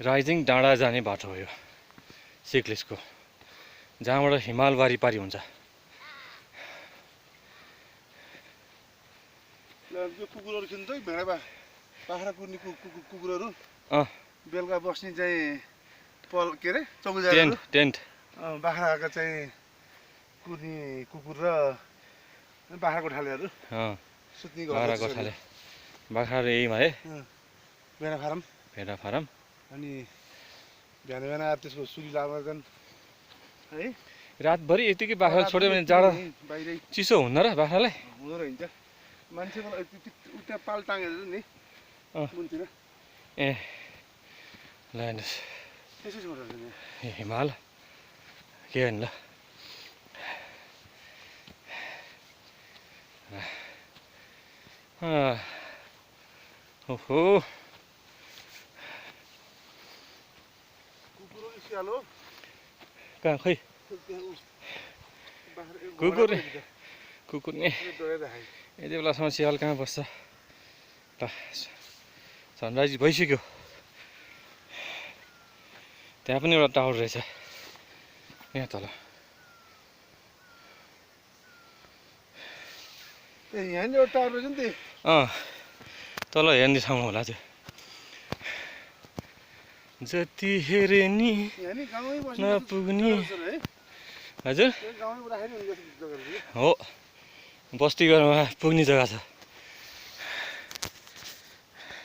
Rising डाँडा जाने बाटो हो यो सिक्लिसको, जहाँबाट हिमाल वारिपारी हुन्छ। यो कुकुरहरू खिन्छ है, भेडा बाख्रा कुर्ने कुकुरहरू अँ बेलुका बस्ने चाहिँ के अरे चौकीदारहरू, टेन्ट बाख्राका चाहिँ कुर्ने कुकुर र बाख्रा गोठालेहरू सुत्ने बाख्रा गोठाले बाख्रा यहीमा है भेडा फारम अनि बिहान बिहान आएर त्यसको सुली लाग्छन् है। रातभरि यतिकै बाख्रा छोड्यो भने जाडो बाहिरै चिसो हुन्न र बाख्रालाई हुँदो रहेछ। मान्छेको उता पाल टाँगेर नि मुनतिर ए ल हेर्नुहोस् त्यसै छोडेर नि हिमाल के होइन ल ओहो कुकुर स्यालो कहाँ खै कुकुर नि यति बेलासम्म स्याल कहाँ बस्छ ल। सनराइज भइसक्यो, त्यहाँ पनि एउटा टावर रहेछ यहाँ तल। यहाँ नि एउटा टावर रहेछ नि त्यही तल हेर्ने ठाउँमा होला त्यो। जति हेरे नि नपुग्ने हजुर हो बस्ती घरमा पुग्ने जग्गा छ।